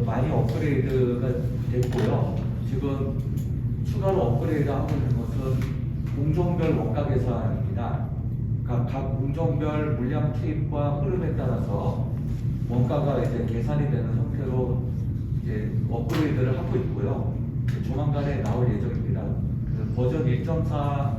많이 업그레이드가 됐고요. 지금 추가로 업그레이드하고 있는 것은 공종별 원가 계산입니다. 그러니까 각 공종별 물량 투입과 흐름에 따라서 원가가 이제 계산이 되는 형태로 이제 업그레이드를 하고 있고요. 조만간에 나올 예정입니다. 그 버전 1.4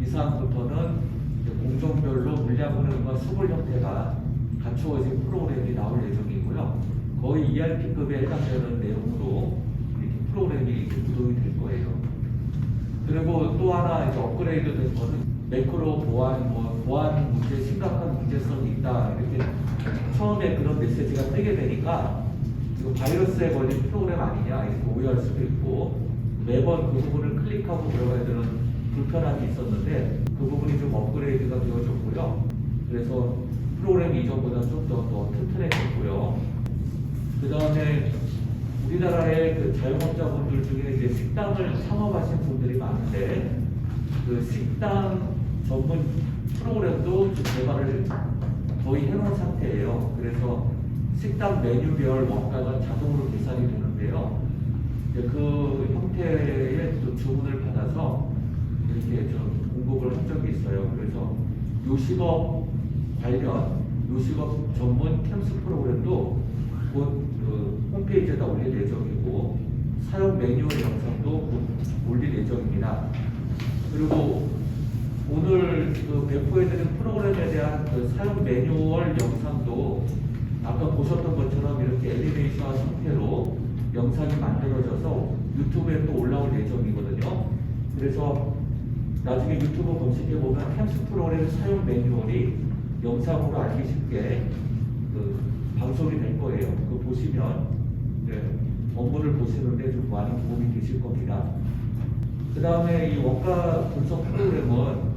이상부터는 이제 공종별로 물량 흐름과 수불 형태가 갖추어진 프로그램이 나올 예정이고요. 거의 ERP급에 해당되는 내용으로 이렇게 프로그램이 이렇게 구동이 될 거예요. 그리고 또 하나 이제 업그레이드 된 거는 매크로 보안 문제, 심각한 문제성이 있다. 이렇게 처음에 그런 메시지가 뜨게 되니까 이거 바이러스에 걸린 프로그램 아니냐 이렇게 오해할 수도 있고 매번 그 부분을 클릭하고 들어가야 되는 불편함이 있었는데 그 부분이 좀 업그레이드가 되어졌고요. 그래서 프로그램이 이전보다 좀 더 튼튼해졌고요. 그 다음에 우리나라의 그 자영업자분들 중에 이제 식당을 창업하신 분들이 많은데 그 식당 전문 프로그램도 좀 개발을 거의 해놓은 상태예요. 그래서 식당 메뉴별 원가가 자동으로 계산이 되는데요. 이제 그 형태의 또 주문을 받아서 이렇게 좀 공급을 한 적이 있어요. 그래서 요식업 관련 요식업 전문 캠스 프로그램도 곧 그 홈페이지에다 올릴 예정이고 사용 매뉴얼 영상도 곧 올릴 예정입니다. 그리고 오늘 그 배포해드린 프로그램에 대한 그 사용 매뉴얼 영상도 아까 보셨던 것처럼 이렇게 애니메이션 형태로 영상이 만들어져서 유튜브에 또 올라올 예정이거든요. 그래서 나중에 유튜브 검색해보면 캠스 프로그램 사용 매뉴얼이 영상으로 알기 쉽게 그 방송이 될 거예요. 그거 보시면 업무를 보시는데 좀 많은 도움이 되실 겁니다. 그 다음에 이 원가 분석 프로그램은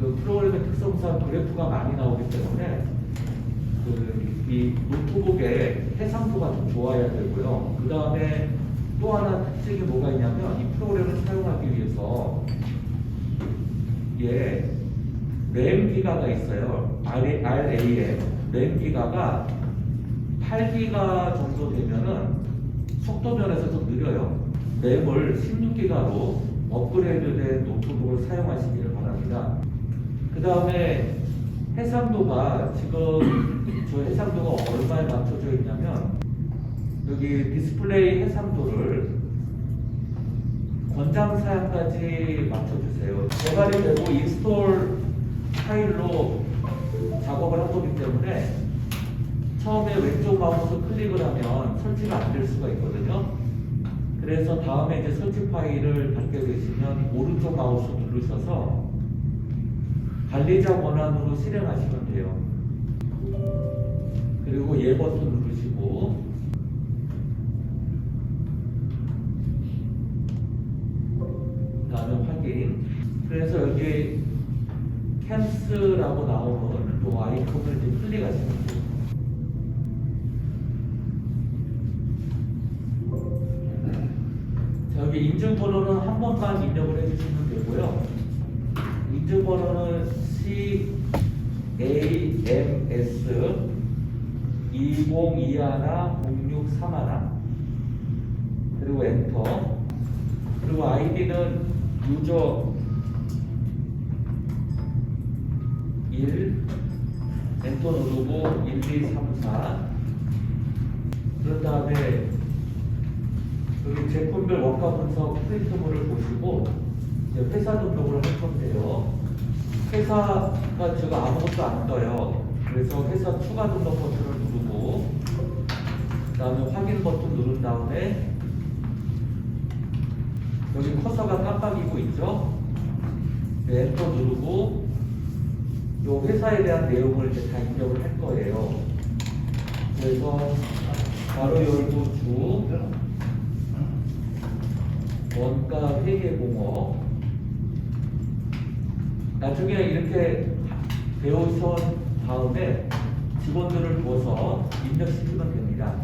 그 프로그램의 특성상 그래프가 많이 나오기 때문에 이 노트북의 해상도가 좀 좋아야 되고요. 그 다음에 또 하나 특징이 뭐가 있냐면 이 프로그램을 사용하기 위해서 램 기가가 있어요. RAM 램 기가가 8기가 정도 되면은 속도 면에서 좀 느려요. 램을 16기가로 업그레이드된 노트북을 사용하시기를 바랍니다. 그 다음에 해상도가 지금 저 해상도가 얼마에 맞춰져 있냐면 여기 디스플레이 해상도를 권장 사양까지 맞춰주세요. 개발이 되고 인스톨 파일로 작업을 한 거기 때문에 처음에 왼쪽 마우스 클릭을 하면 설치가 안 될 수가 있거든요. 그래서 다음에 이제 설치 파일을 닫게 되시면 오른쪽 마우스 누르셔서 관리자 권한으로 실행하시면 돼요. 그리고 예 버튼 누르시고 다음에 확인. 그래서 여기 캠스라고 나오는 또 아이콘을 이제 클릭하시면 돼요. 자, 여기 인증번호는 한 번만 입력을 해주시면 되고요. 인증번호는 CAMS 20210631 그리고 엔터. 그리고 아이디는 유저 1 엔터 누르고 1, 2, 3, 4 그런 다음에 여기 제품별 원가 분석 프린트물을 보시고 이제 회사 등록을 할 건데요. 회사가 제가 아무것도 안 떠요. 그래서 회사 추가 등록 버튼을 누르고 그 다음에 확인 버튼 누른 다음에 여기 커서가 깜빡이고 있죠? 네, 엔터 누르고 이 회사에 대한 내용을 이제 다 입력을 할 거예요. 그래서 바로 열고 주 원가 회계공업 나중에 이렇게 배우신 다음에 직원들을 두어서 입력시키면 됩니다.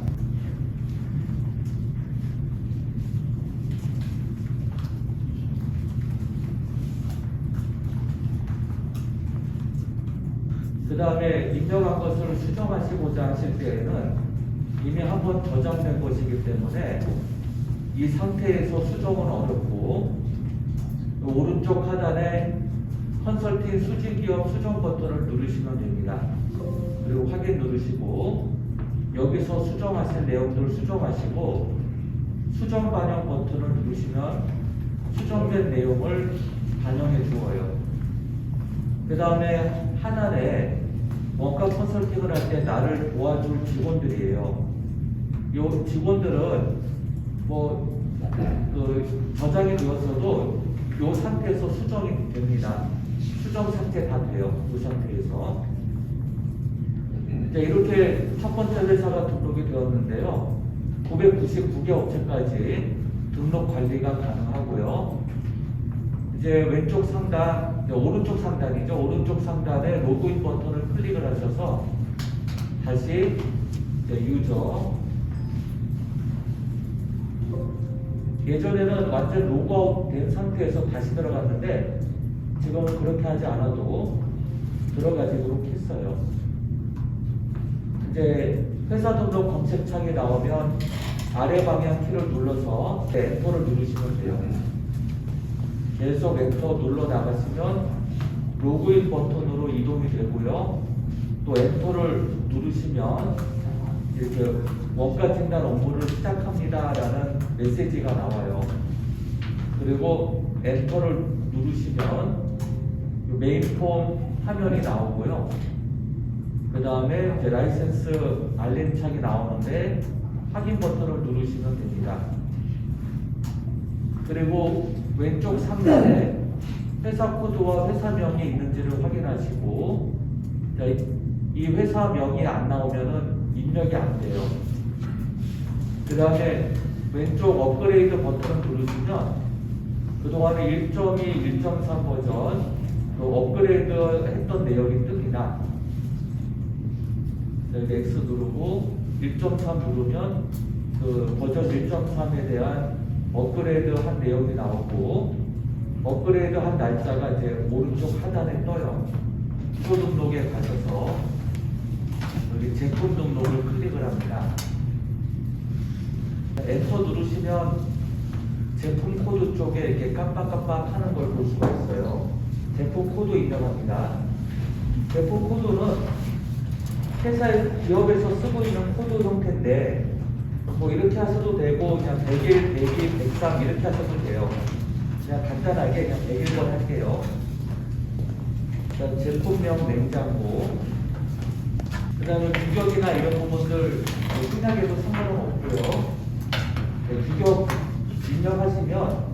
그 다음에 입력한 것을 수정하시고자 하실 때에는 이미 한번 저장된 것이기 때문에 이 상태에서 수정은 어렵고, 오른쪽 하단에 컨설팅 수직기업 수정 버튼을 누르시면 됩니다. 그리고 확인 누르시고 여기서 수정하실 내용들을 수정하시고 수정 반영 버튼을 누르시면 수정된 내용을 반영해 주어요. 그 다음에 하단에 원가 컨설팅을 할 때 나를 도와줄 직원들이에요. 이 직원들은 저장이 되었어도 이 상태에서 수정이 됩니다. 수정 상태 다 돼요. 이 상태에서. 이렇게 첫 번째 회사가 등록이 되었는데요. 999개 업체까지 등록 관리가 가능하고요. 이제 왼쪽 상단, 오른쪽 상단이죠. 오른쪽 상단에 로그인 버튼을 클릭을 하셔서 다시 유저. 예전에는 완전 로그아웃 된 상태에서 다시 들어갔는데 지금은 그렇게 하지 않아도 들어가지도록 했어요. 이제 회사 등록 검색창이 나오면 아래 방향 키를 눌러서 엔터를 누르시면 돼요. 계속 엔터 눌러 나가시면 로그인 버튼으로 이동이 되고요. 또 엔터를 누르시면 이렇게 원가 진단 업무를 시작합니다 라는 메시지가 나와요. 그리고 엔터를 누르시면 메인 폼 화면이 나오고요. 그 다음에 이제 라이센스 알림창이 나오는데 확인 버튼을 누르시면 됩니다. 그리고 왼쪽 상단에 회사 코드와 회사명이 있는지를 확인하시고, 이 회사명이 안 나오면은 입력이 안 돼요. 그 다음에 왼쪽 업그레이드 버튼을 누르시면 그동안에 1.2, 1.3 버전 업그레이드 했던 내용이 뜹니다. 여기 X 누르고 1.3 누르면 그 버전 1.3에 대한 업그레이드 한 내용이 나오고, 업그레이드 한 날짜가 이제 오른쪽 하단에 떠요. 기초 등록에 가셔서 여기 제품 등록을 클릭을 합니다. 엔터 누르시면 제품 코드 쪽에 이렇게 깜빡깜빡 하는 걸 볼 수가 있어요. 제품 코드 입력합니다. 제품 코드는 기업에서 쓰고 있는 코드 형태인데 이렇게 하셔도 되고 그냥 101, 102, 103 이렇게 하셔도 돼요. 그냥 간단하게 그냥 101번 할게요. 제품명 냉장고, 그 다음에 규격이나 이런 부분들 신나게도 상관은 없고요. 규격 입력하시면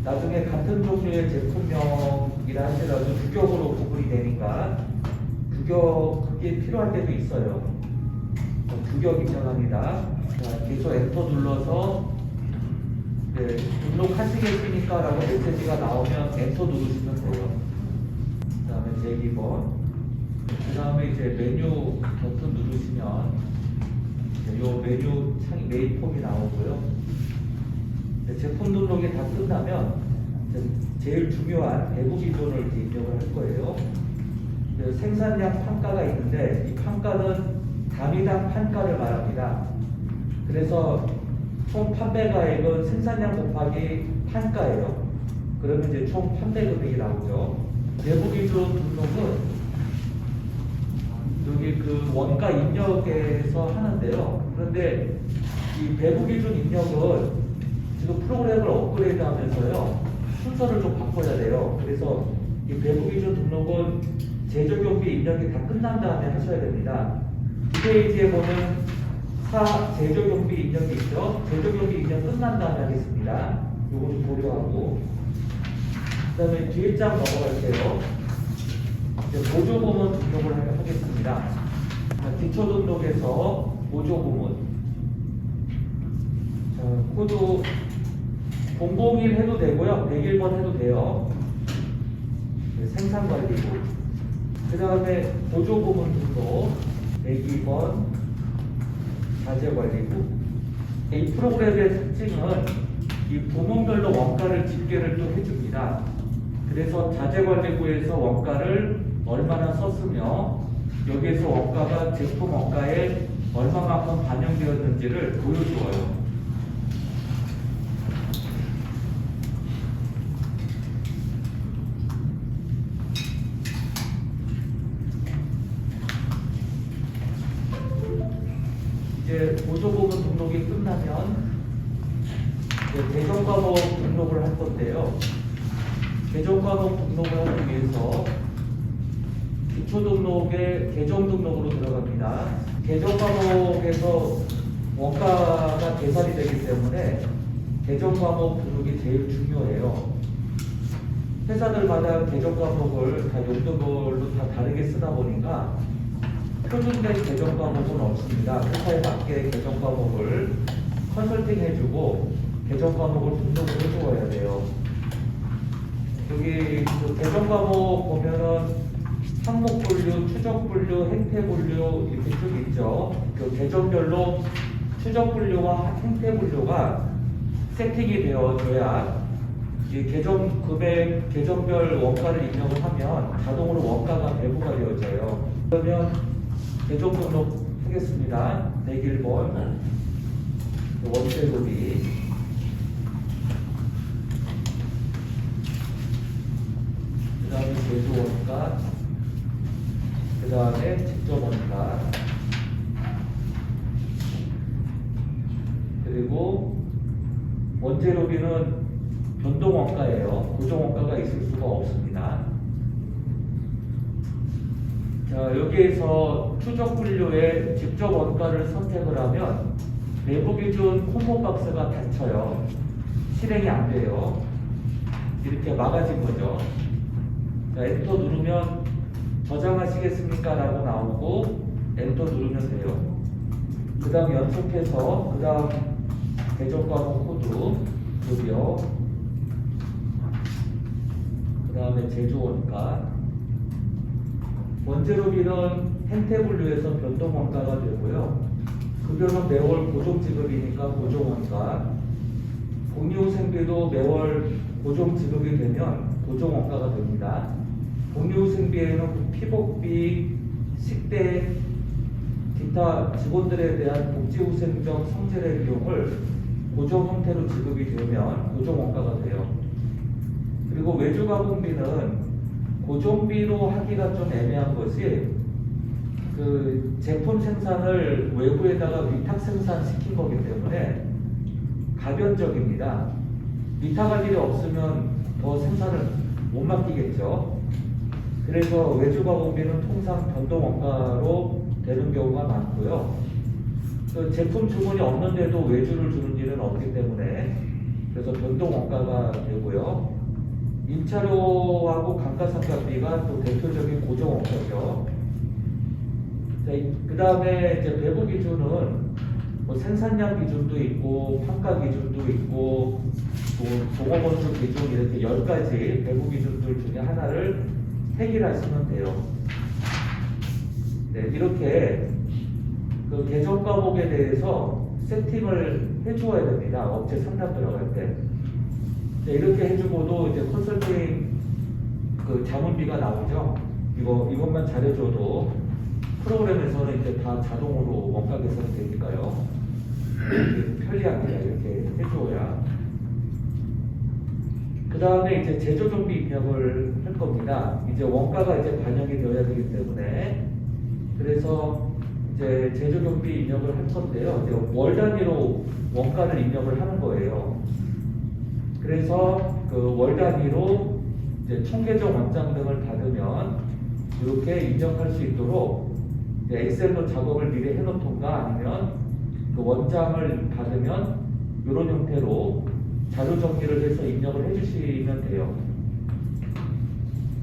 나중에 같은 종류의 제품명이라 하시더라도 규격으로 구분이 되니까 규격이 필요할 때도 있어요. 규격 입력합니다. 자, 계속 엔터 눌러서 등록하시겠습니까? 라고 메시지가 나오면 엔터 누르시면 돼요. 그 다음에 제기번, 그 다음에 이제 메뉴 버튼 누르시면 이 메뉴 창이 메인 폼이 나오고요. 제품 등록이 다 끝나면 제일 중요한 배부 기준을 입력을 할 거예요. 생산량 판가가 있는데 이 판가는 단위당 판가를 말합니다. 그래서 총 판매가액은 생산량 곱하기 판가예요. 그러면 이제 총 판매 금액이 나오죠. 배부 기준 등록은 여기 그 원가 입력에서 하는데요. 그런데 이 배부 기준 입력은 지금 프로그램을 업그레이드 하면서요, 순서를 좀 바꿔야 돼요. 그래서 이 배부 기준 등록은 제조경비 입력이 다 끝난 다음에 하셔야 됩니다. 이 페이지에 보면 제조경비 입력이 있죠. 제조경비 입력 끝난 다음에 하겠습니다. 요거 좀 고려하고. 그 다음에 뒤에 장 넘어갈게요. 보조부문 등록을 하겠습니다. 기초 등록에서 보조부문. 코드 001 해도 되고요. 101번 해도 돼요. 생산관리부. 그 다음에 보조부문 등록 102번 자재관리부. 이 프로그램의 특징은 이 부문별로 원가를 집계를 또 해줍니다. 그래서 자재관리부에서 원가를 얼마나 썼으며 여기에서 원가가 제품 원가의 얼마만큼 반영되었는지를 보여주어요. 이제 보조부분 등록이 끝나면 이제 개정 과목 등록을 할 건데요. 개정 과목 등록을 하기 위해서 기초 등록에 개정 등록으로 들어갑니다. 개정 과목에서 원가가 계산이 되기 때문에 개정 과목 등록이 제일 중요해요. 회사들마다 개정 과목을 다 용도별로 다 다르게 쓰다 보니까 표준된 개정 과목은 없습니다. 회사에 맞게 개정 과목을 컨설팅 해주고 개정 과목을 등록을 해주어야 돼요. 여기 그 개정 과목 보면은 항목 분류, 추적 분류, 행태 분류 이렇게 쭉 있죠. 그 계정별로 추적 분류와 행태 분류가 세팅이 되어줘야 이 계정 금액, 계정별 원가를 입력을 하면 자동으로 원가가 배부가 되어져요. 그러면 계정 등록 하겠습니다. 101번 원재료비, 그 다음에 제조원가, 그 다음에 직접원가, 그리고 원재료비는 변동원가예요. 고정원가가 있을 수가 없습니다. 자, 여기에서 추적 분류에 직접 원가를 선택을 하면 내부 기준 콤보 박스가 닫혀요. 실행이 안 돼요. 이렇게 막아진 거죠. 자, 엔터 누르면 저장하시겠습니까? 라고 나오고 엔터 누르면 돼요. 그 다음 연속해서 그 다음 계정 과목 코드 급여, 그 다음에 제조원가, 원재료비는 행태 분류에서 변동원가가 되고요. 급여는 매월 고정지급이니까 고정원가, 복리후생비도 매월 고정지급이 되면 고정원가가 됩니다. 복리후생비에는 피복비, 식대, 기타 직원들에 대한 복지후생적 성질의 비용을 고정 형태로 지급이 되면 고정원가가 돼요. 그리고 외주가공비는 고정비로 하기가 좀 애매한 것이 그 제품 생산을 외부에다가 위탁 생산시킨 거기 때문에 가변적입니다. 위탁할 일이 없으면 더 생산을 못 맡기겠죠. 그래서 외주가공비는 통상 변동원가로 되는 경우가 많고요. 그 제품 주문이 없는데도 외주를 주는 일은 없기 때문에 그래서 변동원가가 되고요. 임차료하고 감가상각비가 또 대표적인 고정원가죠. 그 다음에 이제 배부 기준은 뭐 생산량 기준도 있고 판가 기준도 있고 또 종업원수 기준 이렇게 10가지 배부 기준들 중에 하나를 해결하시면 돼요. 네, 이렇게 그 계정 과목에 대해서 세팅을 해주어야 됩니다. 업체 상담 들어갈 때. 네, 이렇게 해주고도 이제 컨설팅 그 자문비가 나오죠. 이것만 잘해줘도 프로그램에서는 이제 다 자동으로 원가 계산이 되니까요. 편리합니다. 이렇게 해줘야. 그 다음에 이제 제조정비 입력을 할 겁니다. 이제 원가가 이제 반영이 되어야 되기 때문에 그래서 이제 제조정비 입력을 할 건데요. 이제 월 단위로 원가를 입력을 하는 거예요. 그래서 그 월 단위로 이제 총계정 원장 등을 받으면 이렇게 입력할 수 있도록 이제 엑셀로 작업을 미리 해놓던가 아니면 그 원장을 받으면 이런 형태로 자료 정리를 해서 입력을 해주시면 돼요.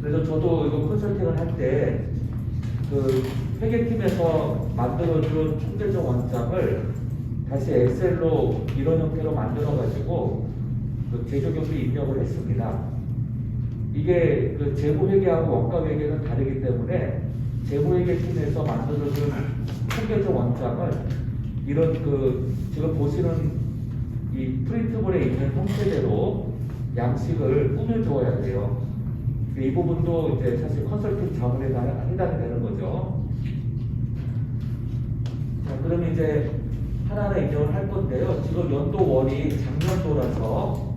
그래서 저도 이거 컨설팅을 할 때 그 회계팀에서 만들어준 총계정 원장을 다시 엑셀로 이런 형태로 만들어가지고 그 제조경비 입력을 했습니다. 이게 그 재고회계하고 원가회계는 다르기 때문에 재고회계팀에서 만들어준 총계정 원장을 이런 그 지금 보시는 이 프린트볼에 있는 형태대로 양식을 꾸며주어야 돼요. 이 부분도 이제 사실 컨설팅 자문에 해당이 되는 거죠. 자, 그러면 이제 하나하나 입력을 할 건데요. 지금 연도월이 작년도라서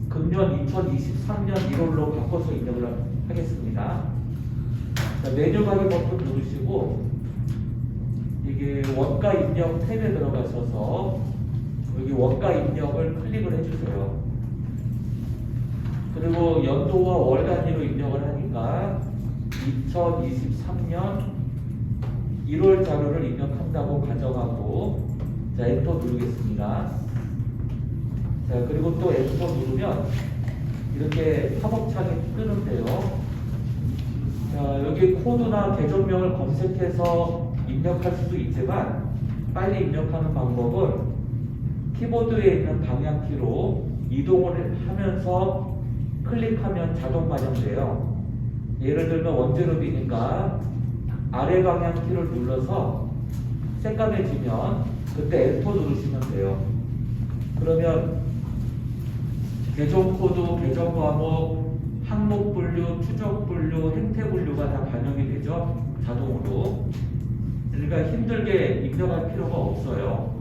금년 2023년 1월로 바꿔서 입력을 하겠습니다. 자, 메뉴 가기 버튼 누르시고 이게 원가 입력 탭에 들어가셔서 여기 원가 입력을 클릭을 해주세요. 그리고 연도와 월 단위로 입력을 하니까 2023년 1월 자료를 입력한다고 가정하고 자, 엔터 누르겠습니다. 자, 그리고 또 엔터 누르면 이렇게 팝업 창이 뜨는데요. 자, 여기 코드나 계정명을 검색해서 입력할 수도 있지만 빨리 입력하는 방법은 키보드에 있는 방향키로 이동을 하면서 클릭하면 자동 반영돼요. 예를 들면 원제로비니까 아래 방향키를 눌러서 새까매지면 그때 엔터 누르시면 돼요. 그러면 계정 코드, 계정 과목, 항목 분류, 추적 분류, 행태 분류가 다 반영이 되죠. 자동으로. 그러니까 힘들게 입력할 필요가 없어요.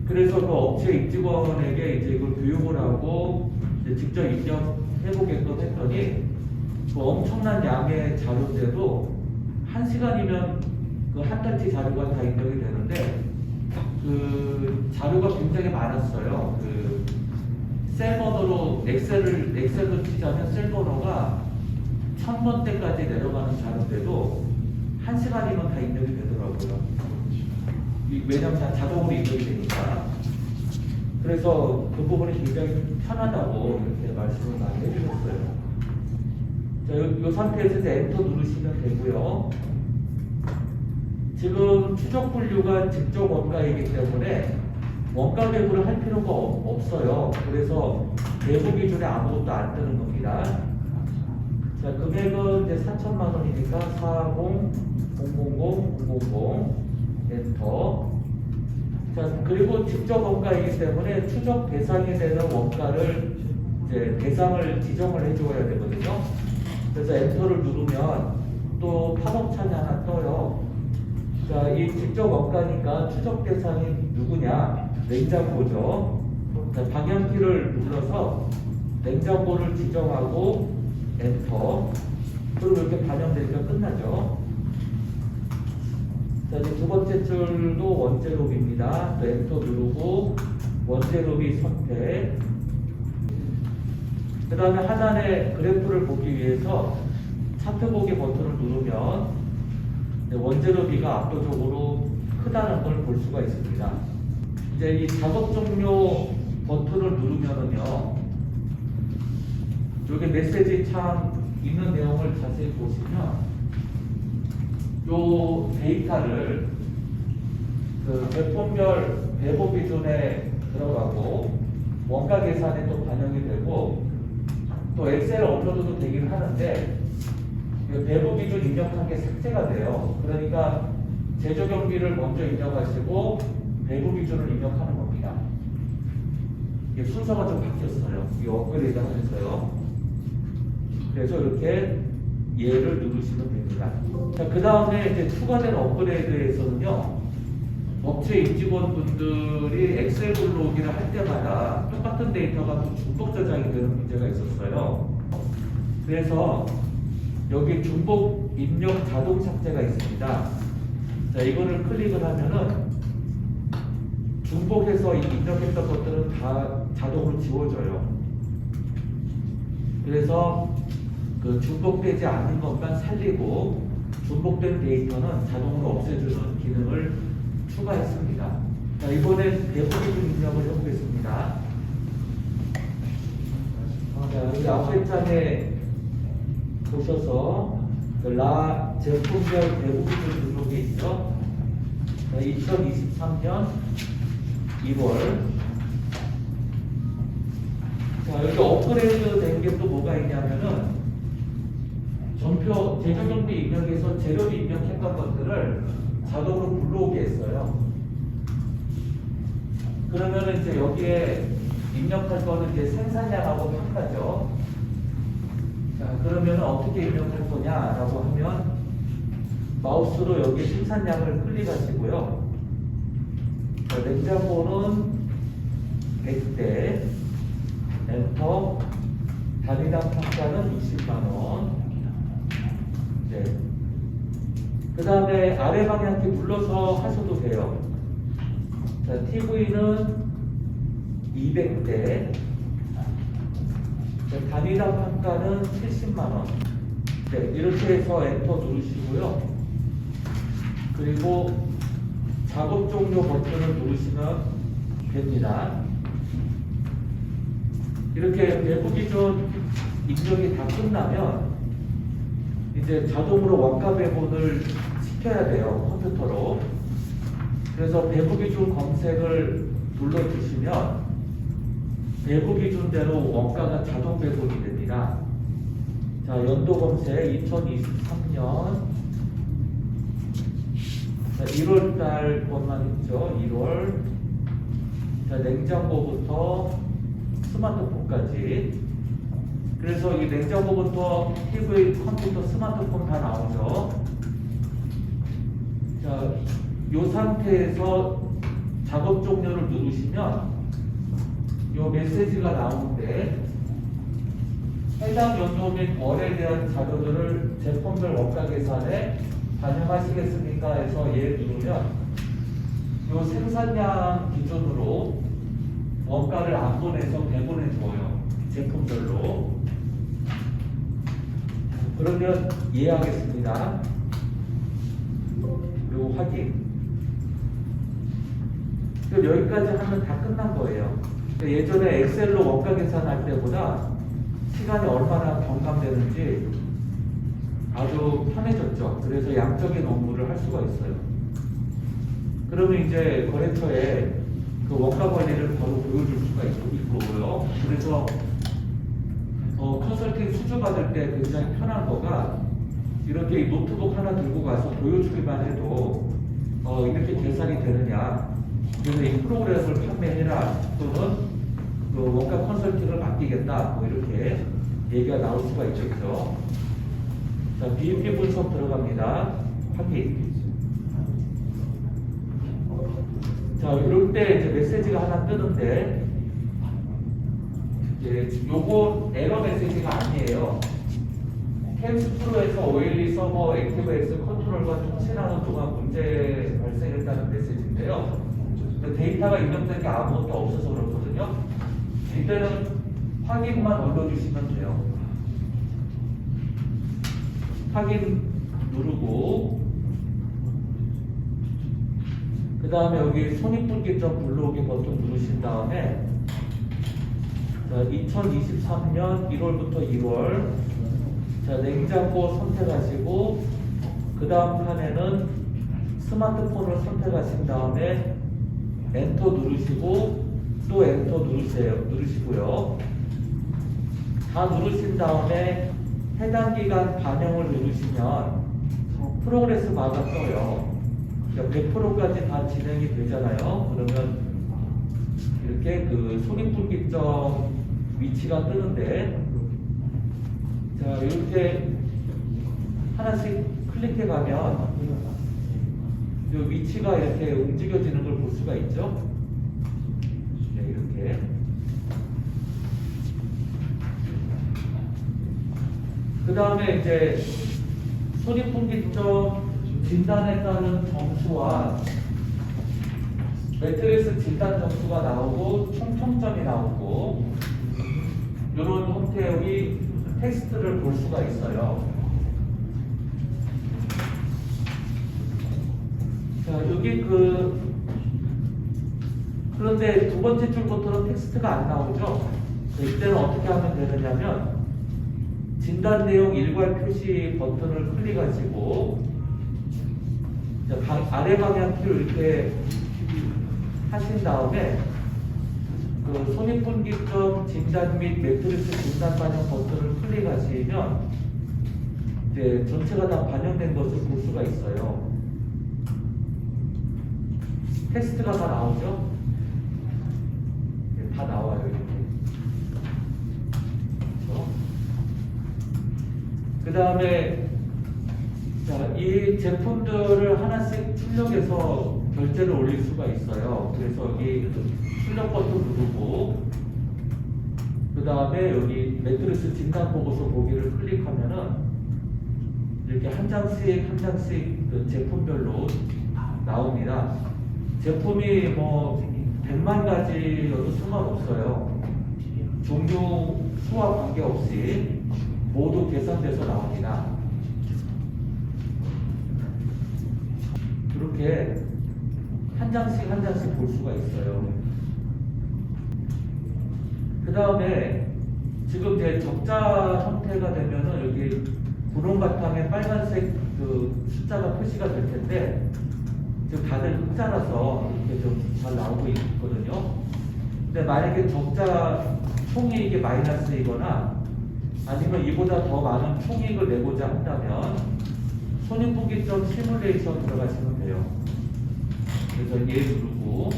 그래서 그 업체 입직원에게 이제 이걸 교육을 하고 이제 직접 입력해보게끔 했더니 그 엄청난 양의 자료인데도 1시간이면 그 한 달치 자료가 다 입력이 되는데 그 자료가 굉장히 많았어요. 그 셀번호로 엑셀로 치자면 셀번호가 1000번대까지 내려가는 자료인데도 1시간이면 다 입력이 되더라고요. 왜냐면 다 자동으로 입력이 되니까. 그래서 그 부분이 굉장히 편하다고 이렇게 말씀을 많이 해주셨어요. 자, 이 상태에서 이제 엔터 누르시면 되고요. 지금 추적 분류가 직접 원가이기 때문에 원가 배분을 할 필요가 없어요. 그래서 배분 기준에 아무것도 안 뜨는 겁니다. 자, 금액은 이제 4천만 원이니까 40,000,000 엔터. 자, 그리고 직접 원가이기 때문에 추적 대상이 되는 원가를 이제 대상을 지정을 해줘야 되거든요. 그래서 엔터를 누르면 또 팝업 창이 하나 떠요. 자, 이 직접 원가니까 추적 대상이 누구냐? 냉장고죠. 자, 방향키를 눌러서 냉장고를 지정하고 엔터. 그리고 이렇게 반영되니까 끝나죠. 자, 이제 두 번째 줄도 원제로비입니다. 또 엔터 누르고 원제로비 선택. 그 다음에 하단에 그래프를 보기 위해서 차트 보기 버튼을 누르면 원제로비가 압도적으로 크다는 걸 볼 수가 있습니다. 이제 이 작업 종료 버튼을 누르면은요, 여기 메시지 창 있는 내용을 자세히 보시면, 요 데이터를 그 제품별 배부 기준에 들어가고 원가 계산에 또 반영이 되고 또 엑셀 업로드도 되긴 하는데 배부 기준 입력한 게 삭제가 돼요. 그러니까 제조 경비를 먼저 입력하시고 배부 기준을 입력하는 겁니다. 이게 순서가 좀 바뀌었어요. 이 업그레이드 하면서요. 그래서 이렇게 얘를 누르시면 됩니다. 자, 그 다음에 이제 추가된 업그레이드에서는요, 업체 임직원분들이 엑셀 블록이를 할 때마다 똑같은 데이터가 또 중복 저장이 되는 문제가 있었어요. 그래서 여기 중복 입력 자동 삭제가 있습니다. 자, 이거를 클릭을 하면은 중복해서 입력했던 것들은 다 자동으로 지워져요. 그래서 그 중복되지 않는 것만 살리고 중복된 데이터는 자동으로 없애주는 기능을 추가했습니다. 자, 이번에 배부 기준 입력을 해보겠습니다. 자, 여기 앞에 장에 보셔서 라 제품별 배부 기준 등록이 있죠. 2023년 1월. 자, 여기 업그레이드 된 게 또 뭐가 있냐면은 전표 제조경비 입력에서 재료비 입력했던 것들을 자동으로 불러오게 했어요. 그러면은 이제 여기에 입력할 거는 이제 생산량하고 평가죠. 자, 그러면 어떻게 입력할 거냐라고 하면 마우스로 여기 생산량을 클릭하시고요. 자, 냉장고는 100대, 엔터, 단위당 평가는 60만원. 네. 그 다음에 아래 방향키 눌러서 하셔도 돼요. 자, TV는 200대, 단위당 평가는 70만원. 네, 이렇게 해서 엔터 누르시고요. 그리고 작업 종료 버튼을 누르시면 됩니다. 이렇게 배부 기준 입력이 다 끝나면 이제 자동으로 원가 배분을 시켜야 돼요, 컴퓨터로. 그래서 배부 기준 검색을 눌러주시면 배부 기준대로 원가가 자동 배분이 됩니다. 자, 연도 검색 2023년 1월 달 것만 있죠. 1월. 자, 냉장고부터 스마트폰까지. 그래서 이 냉장고부터 TV, 컴퓨터, 스마트폰 다 나오죠. 자, 이 상태에서 작업 종료를 누르시면 이 메시지가 나오는데 해당 연도 및 월에 대한 자료들을 제품별 원가 계산에 반영하시겠습니까? 해서 예 누르면 이 생산량 기준으로 원가를 안 보내서 배분해 줘요. 제품별로. 그러면 이해하겠습니다. 그리고 확인. 여기까지 하면 다 끝난 거예요. 예전에 엑셀로 원가 계산할 때보다 시간이 얼마나 경감되는지 아주 편해졌죠. 그래서 양적인 업무를 할 수가 있어요. 그러면 이제 거래처에 그 원가 관리를 바로 보여줄 수가 있고요. 그래서 컨설팅 수주 받을 때 굉장히 편한 거가 이렇게 노트북 하나 들고 가서 보여주기만 해도 이렇게 계산이 되느냐, 그래서 이 프로그램을 판매해라, 또는 그 원가 컨설팅을 맡기겠다, 뭐 이렇게 얘기가 나올 수가 있겠죠. 자, BMP 분석 들어갑니다. 확인. 자, 이럴 때 이제 메시지가 하나 뜨는데, 이제 요거 에러 메시지가 아니에요. 캠스 프로에서 OLE 서버 액티브엑스 컨트롤과 통신하는 동안 문제 발생했다는 메시지인데요. 데이터가 입력된 게 아무것도 없어서 그렇거든요. 이때는 확인만 눌러주시면 돼요. 확인 누르고, 그 다음에 여기 손익분기점 불러오기 버튼 누르신 다음에 2023년 1월부터 2월 냉장고 선택하시고, 그 다음 칸에는 스마트폰을 선택하신 다음에 엔터 누르시고 또 엔터 누르시고요. 다 누르신 다음에 해당 기간 반영을 누르시면 프로그레스 바가 떠요. 100%까지 다 진행이 되잖아요. 그러면 이렇게 그 손익분기점 위치가 뜨는데, 자, 이렇게 하나씩 클릭해 가면 이 위치가 이렇게 움직여지는 걸 볼 수가 있죠. 네, 이렇게. 그 다음에 이제 손익분기점 진단에 따른 점수와 매트리스 진단 점수가 나오고 총평점이 나오고 이런 형태의 텍스트를 볼 수가 있어요. 자, 여기 그런데 두 번째 줄부터는 텍스트가 안 나오죠. 이때는 어떻게 하면 되느냐면 진단 내용 일괄 표시 버튼을 클릭하시고 아래 방향 키를 이렇게 하신 다음에 그 손익분기점 진단 및 매트리스 진단 반영 버튼을 클릭하시면 이제 전체가 다 반영된 것을 볼 수가 있어요. 텍스트가 다 나오죠? 다 나와요, 이렇게. 그 다음에 이 제품들을 하나씩 출력해서 결제를 올릴 수가 있어요. 그래서 여기 출력 버튼 누르고 그 다음에 여기 매트리스 진단 보고서 보기를 클릭하면은 이렇게 한 장씩 그 제품별로 나옵니다. 제품이 뭐 100만 가지여도 상관없어요. 종류 수와 관계없이 모두 계산돼서 나옵니다. 이렇게 한 장씩 볼 수가 있어요. 그 다음에 지금 이제 적자 형태가 되면은 여기 분홍 바탕에 빨간색 그 숫자가 표시가 될 텐데 지금 다들 흑자라서 이렇게 좀 잘 나오고 있거든요. 근데 만약에 적자 총이익이 마이너스이거나 아니면 이보다 더 많은 총이익을 내고자 한다면 손익분기점 시뮬레이션 들어가시면 돼요. 그래서 얘 누르고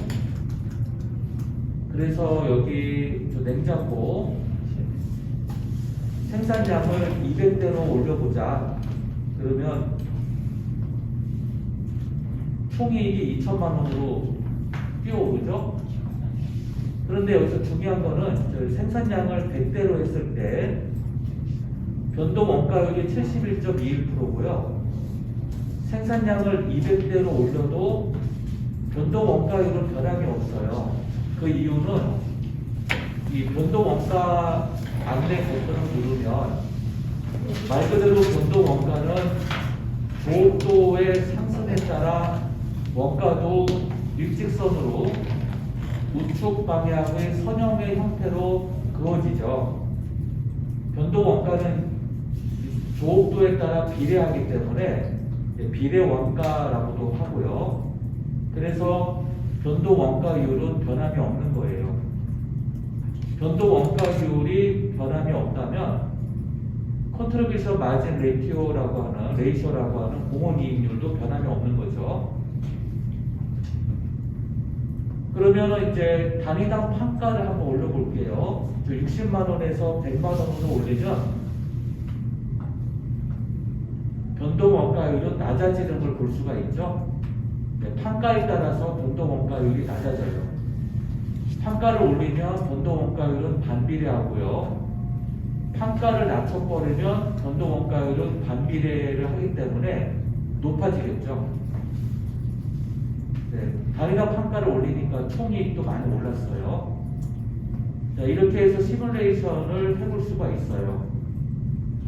그래서 여기 저 냉장고 생산량을 200대로 올려보자. 그러면 총이익이 2천만 원으로 뛰어오르죠. 그런데 여기서 중요한 거는 생산량을 100대로 했을 때 변동 원가율이 71.21%고요. 생산량을 200대로 올려도 변동 원가율은 변함이 없어요. 그 이유는 이 변동 원가 안내 버튼을 누르면 말 그대로 변동 원가는 조업도의 상승에 따라 원가도 일직선으로 우측 방향의 선형의 형태로 그어지죠. 변동 원가는 조업도에 따라 비례하기 때문에 비례 원가라고도 하고요. 그래서 변동 원가율은 변함이 없는 거예요. 변동 원가율이 변함이 없다면 컨트리뷰션 마진 레이쇼라고 하는 공헌이익률도 변함이 없는 거죠. 그러면 이제 단위당 판가를 한번 올려볼게요. 60만 원에서 100만 원으로 올리면 변동 원가율은 낮아지는 걸 볼 수가 있죠. 네, 판가에 따라서 변동 원가율이 낮아져요. 판가를 올리면 변동 원가율은 반비례하고요. 판가를 낮춰버리면 변동 원가율은 반비례를 하기 때문에 높아지겠죠. 네, 단위당 판가를 올리니까 총이익도 많이 올랐어요. 자, 이렇게 해서 시뮬레이션을 해볼 수가 있어요.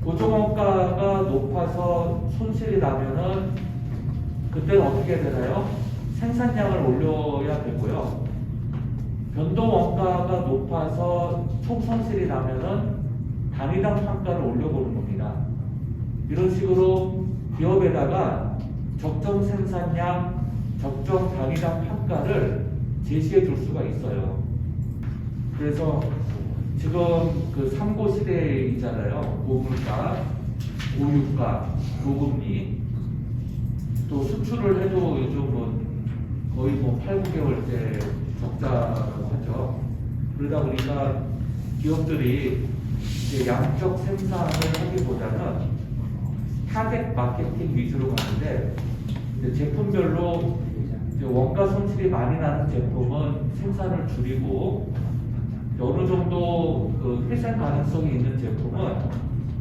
고정원가가 높아서 손실이 나면은 그때는 어떻게 되나요? 생산량을 올려야 되고요. 변동원가가 높아서 총 손실이 나면은 단위당 판가를 올려보는 겁니다. 이런 식으로 기업에다가 적정 생산량, 적정 단위당 판가를 제시해 줄 수가 있어요. 그래서 지금 그 3고 시대이잖아요. 고물가, 고유가, 고금리. 또 수출을 해도 요즘 뭐 거의 뭐 8, 9개월째 적자라고 하죠. 그러다 보니까 기업들이 이제 양적 생산을 하기보다는 타겟 마케팅 위주로 가는데 이제 제품별로 이제 원가 손실이 많이 나는 제품은 생산을 줄이고 어느 정도 그 회생 가능성이 있는 제품은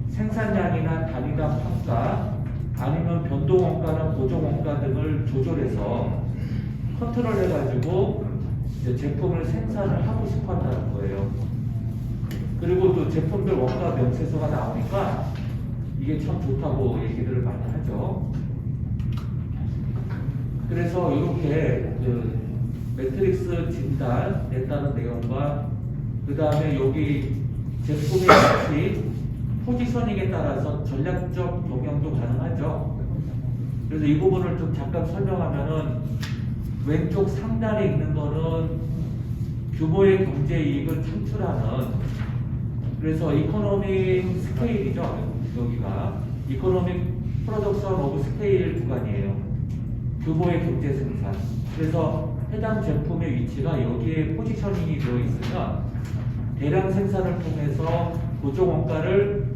생산량이나 단위당 판가 아니면 변동 원가나 고정 원가 등을 조절해서 컨트롤 해가지고 이제 제품을 생산을 하고 싶어 한다는 거예요. 그리고 또 제품별 원가 명세서가 나오니까 이게 참 좋다고 얘기를 많이 하죠. 그래서 이렇게 그 매트릭스 진단에 따른 내용과 그 다음에 여기 제품의 위치, 포지셔닝에 따라서 전략적 경영도 가능하죠. 그래서 이 부분을 좀 잠깐 설명하면은 왼쪽 상단에 있는 거는 규모의 경제 이익을 창출하는 그래서 이코노믹 스케일이죠. 여기가 이코노믹 프로덕션 오브 스케일 구간이에요. 규모의 경제 생산. 그래서 해당 제품의 위치가 여기에 포지셔닝이 되어 있으면 대량 생산을 통해서 고정 원가를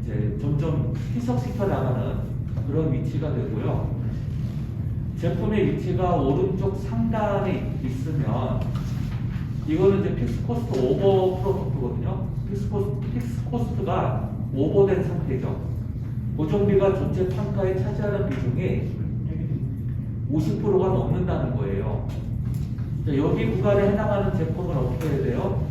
이제 점점 희석시켜 나가는 그런 위치가 되고요. 제품의 위치가 오른쪽 상단에 있으면 이거는 이제 픽스 코스트 오버 프로덕트거든요. 픽스 코스트가 오버된 상태죠. 고정비가 전체 판가에 차지하는 비중이 50%가 넘는다는 거예요. 자, 여기 구간에 해당하는 제품은 어떻게 해야 돼요?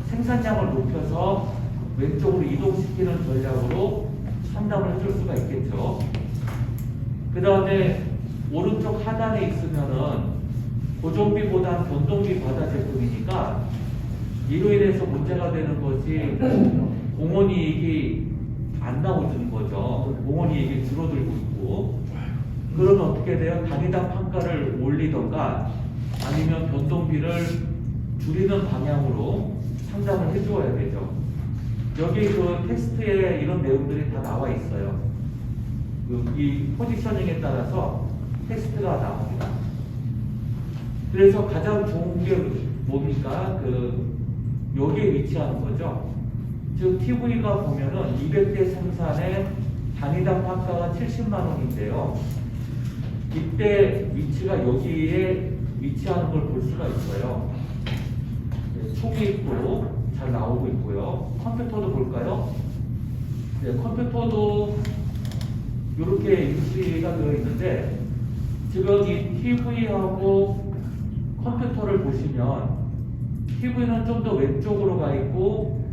생산량을 높여서 왼쪽으로 이동시키는 전략으로 상담을 해줄 수가 있겠죠. 그 다음에 오른쪽 하단에 있으면은 고정비보다는 변동비 과다 제품이니까 이로 인해서 문제가 되는 것이 공원이익이 안 나오는 거죠. 공원이익이 줄어들고 있고, 그러면 어떻게 돼요? 단위당 판가를 올리던가 아니면 변동비를 줄이는 방향으로 상담을 해주어야 되죠. 여기 그 텍스트에 이런 내용들이 다 나와 있어요. 이 포지셔닝에 따라서 텍스트가 나옵니다. 그래서 가장 좋은 게 뭡니까? 여기에 위치하는 거죠. 즉 TV가 보면은 200대 생산에 단위당 판가가 70만 원인데요. 이때 위치가 여기에 위치하는 걸 볼 수가 있어요. 초기입도 잘 나오고 있고요. 컴퓨터도 볼까요? 네, 컴퓨터도 이렇게 위치가 되어 있는데 지금 이 TV하고 컴퓨터를 보시면 TV는 좀 더 왼쪽으로 가 있고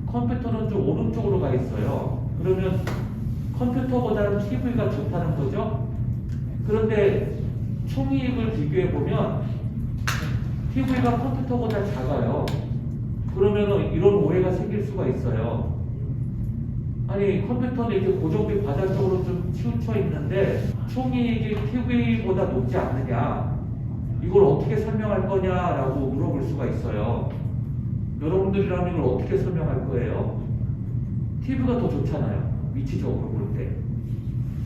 컴퓨터는 좀 오른쪽으로 가 있어요. 그러면 컴퓨터보다는 TV가 좋다는 거죠. 그런데 총이익을 비교해 보면 TV가 컴퓨터보다 작아요. 그러면 이런 오해가 생길 수가 있어요. 아니 컴퓨터는 이렇게 고정비 과다 쪽으로 좀 치우쳐 있는데 총이익이 TV보다 높지 않느냐, 이걸 어떻게 설명할 거냐라고 물어볼 수가 있어요. 여러분들이라면 이걸 어떻게 설명할 거예요? TV가 더 좋잖아요, 위치적으로 볼 때.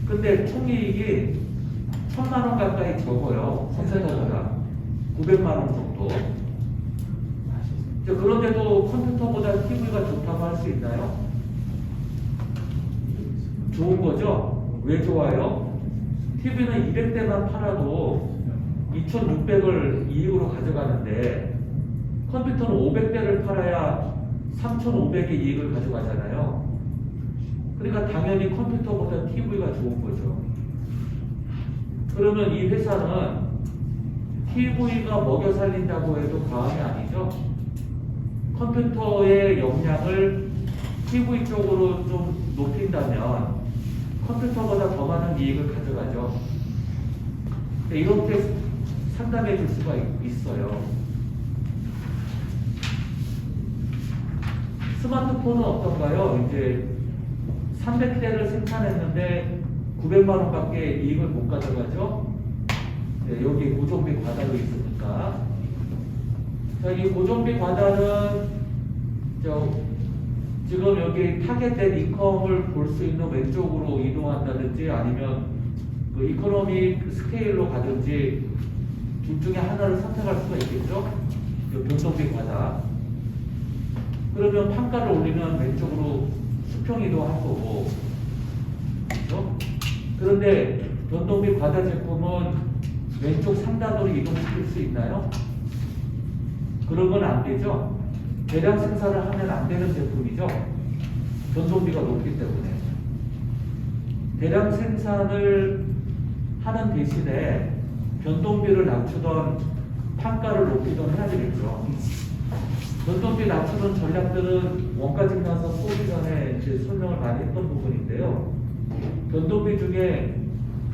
근데 총이익이 1000만 원 가까이 적어요. 생산자보다 900만 원 정도. 그런데도 컴퓨터보다 TV가 좋다고 할 수 있나요? 좋은 거죠? 왜 좋아요? TV는 200대만 팔아도 2,600을 이익으로 가져가는데 컴퓨터는 500대를 팔아야 3,500의 이익을 가져가잖아요. 그러니까 당연히 컴퓨터보다 TV가 좋은 거죠. 그러면 이 회사는 TV가 먹여 살린다고 해도 과언이 아니죠. 컴퓨터의 역량을 TV 쪽으로 좀 높인다면 컴퓨터보다 더 많은 이익을 가져가죠. 이렇게 상담해 줄 수가 있어요. 스마트폰은 어떤가요? 이제 300대를 생산했는데 900만 원밖에 이익을 못 가져가죠. 네, 여기 고정비 과다로 있으니까. 자, 이 고정비 과다는 지금 여기 타겟된 인컴을 볼 수 있는 왼쪽으로 이동한다든지 아니면 그 이코노미 스케일로 가든지 둘 중에 하나를 선택할 수가 있겠죠. 변동비 과다. 그러면 판가를 올리면 왼쪽으로 수평 이동할 거고, 그렇죠? 그런데 변동비 과다 제품은 왼쪽 상단으로 이동시킬 수 있나요? 그런 건 안 되죠. 대량 생산을 하면 안 되는 제품이죠. 변동비가 높기 때문에. 대량 생산을 하는 대신에 변동비를 낮추던 판가를 높이던 해야 되겠죠. 변동비 낮추는 전략들은 원가 증가서 소비 전에 이제 설명을 많이 했던 부분인데요. 변동비 중에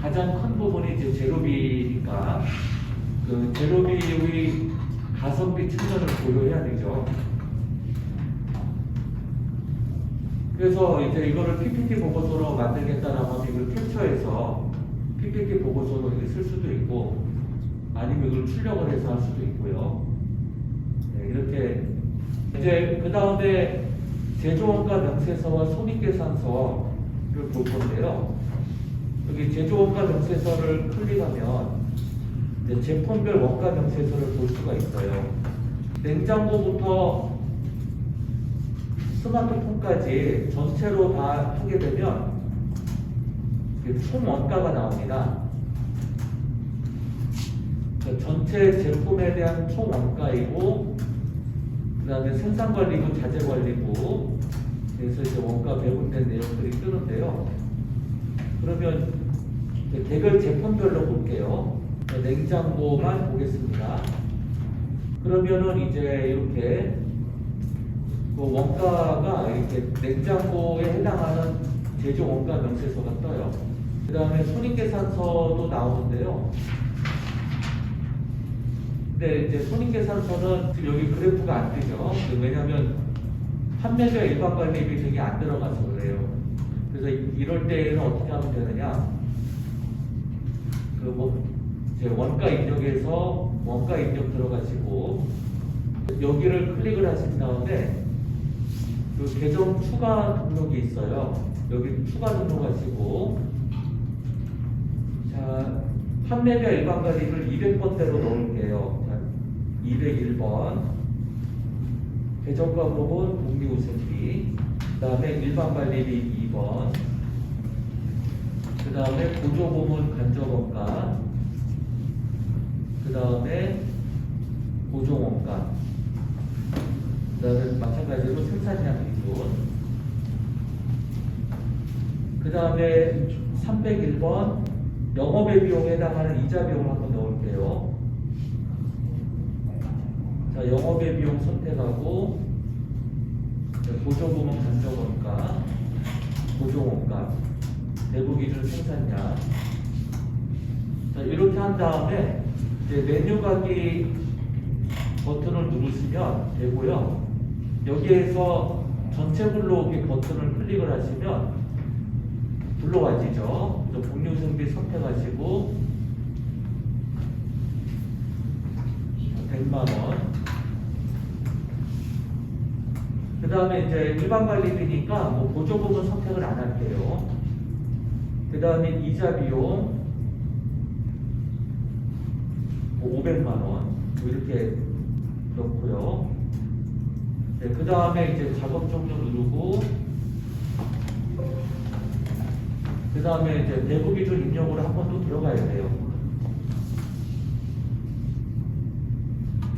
가장 큰 부분이 이제 제로비니까 그 제로비의 가성비 측면을 고려해야 되죠. 그래서 이제 이거를 PPT 보고서로 만들겠다라고 하면 이걸 캡처해서 PPT 보고서로 이렇게 쓸 수도 있고 아니면 이걸 출력을 해서 할 수도 있고요. 네, 이렇게 이제 그 다음에 제조원가 명세서와 손익계산서를 볼 건데요. 여기 제조원가 명세서를 클릭하면 이제 제품별 원가 명세서를 볼 수가 있어요. 냉장고부터 스마트폰까지 전체로 다 하게 되면 총 원가가 나옵니다. 그 전체 제품에 대한 총 원가이고, 그 다음에 생산관리부, 자재관리부, 그래서 이제 원가 배분된 내용들이 뜨는데요. 그러면 개별 제품별로 볼게요. 냉장고만 보겠습니다. 그러면은 이제 이렇게 그 원가가 이렇게 냉장고에 해당하는 제조 원가 명세서가 떠요. 그 다음에 손익계산서도 나오는데요. 근데 이제 손익계산서는 지금 여기 그래프가 안 뜨죠. 왜냐하면 판매자 일반관리비 등이 안 들어가서 그래요. 그래서 이럴 때는 어떻게 하면 되느냐? 이제 원가 입력에서 원가 입력 들어가시고 여기를 클릭을 하신 다음에 그 계정 추가 등록이 있어요. 여기 추가 등록하시고, 자, 판매자 일반관리비를 200번대로 넣을게요. 자, 201번. 계정 과목은 복리후생비. 그 다음에 일반관리비 2번. 그 다음에 보조보문 간접원가. 그 다음에 보조원가. 그 다음에 마찬가지로 생산량 기준. 그 다음에 301번 영업의 비용에 해당하는 이자 비용을 한번 넣을게요. 자, 영업의 비용 선택하고 보조보문 간접원가, 보조원가, 내부기준 생산량. 자, 이렇게 한 다음에 이제 메뉴 가기 버튼을 누르시면 되고요. 여기에서 전체 불러오기 버튼을 클릭을 하시면 불러와지죠. 복리후생비 선택하시고 100만원. 그 다음에 이제 일반관리비니까 뭐 보조부문 선택을 안 할게요. 그 다음에 이자 비용 500만원 이렇게 넣고요. 네, 그 다음에 이제 작업 종료 누르고, 그 다음에 이제 내부 기준 입력으로 한 번 더 들어가야 돼요.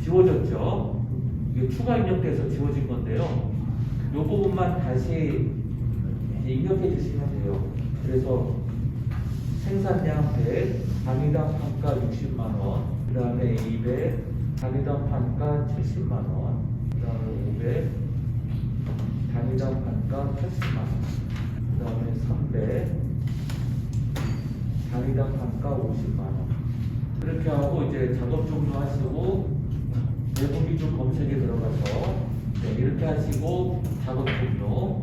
지워졌죠? 이게 추가 입력돼서 지워진 건데요. 이 부분만 다시 입력해 주시면 돼요. 그래서 생산량 100, 단위당 판가 60만원, 그 다음에 200, 단위당 판가 70만원, 그 다음에 500, 단위당 판가 80만원, 그 다음에 300, 단위당 판가 50만원. 그렇게 하고 이제 작업 종료하시고 내부 기준 검색에 들어가서 이렇게 하시고 작업 종료.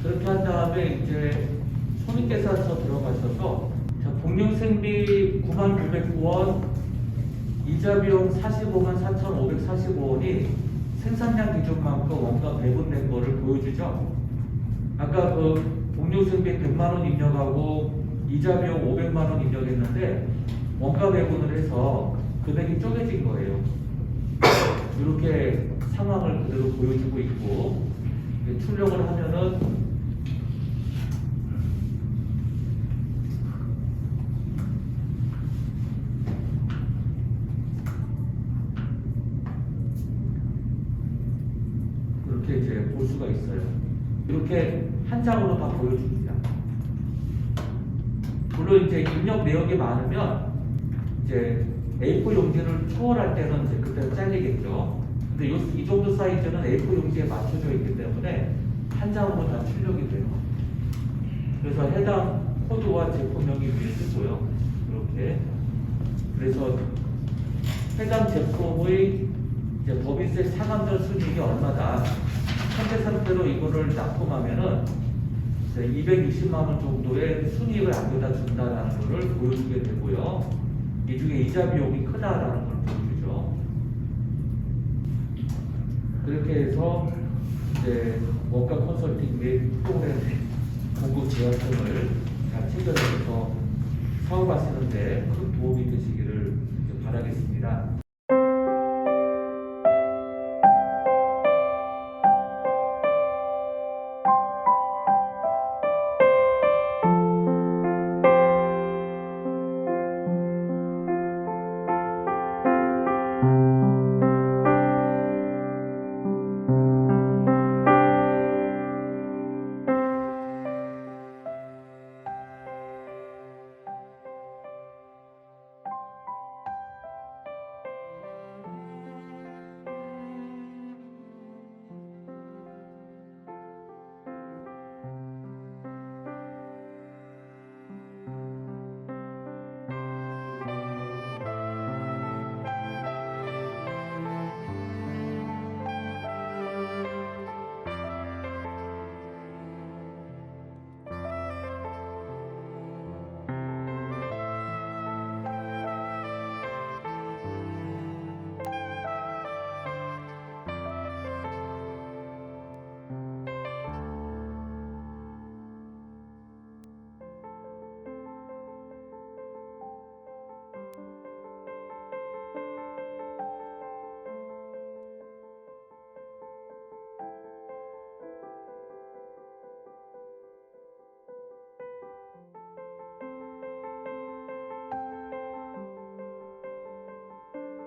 그렇게 한 다음에 이제 손익계산서 들어가셔서 복리후생비 99,909원, 이자 비용 45만 4,545원이 생산량 기준만큼 원가 배분된 거를 보여주죠. 아까 그 복리후생비 100만원 입력하고 이자 비용 500만원 입력했는데 원가 배분을 해서 금액이 쪼개진 거예요. 이렇게 상황을 그대로 보여주고 있고, 출력을 하면은 이렇게 이제 볼 수가 있어요. 이렇게 한 장으로 다 보여줍니다. 물론 이제 입력 내역이 많으면 이제 A4 용지를 초월할 때는 이제 그때 잘리겠죠. 근데 이 정도 사이즈는 A4 용지에 맞춰져 있기 때문에 한 장으로 다 출력이 돼요. 그래서 해당 코드와 제품명이 위에 뜨고요. 이렇게. 그래서 해당 제품의 이제 법인세 상한전 순이익이 얼마다. 현재 상태로 이거를 납품하면은 260만 원 정도의 순이익을 안겨다 준다라는 것을 보여주게 되고요. 이 중에 이자 비용이 크다라는 걸 보여주죠. 그렇게 해서 이제 원가 컨설팅 및 프로그램 공급 제약점을 잘 챙겨내서 사업하시는데 큰 도움이 되시기를 바라겠습니다.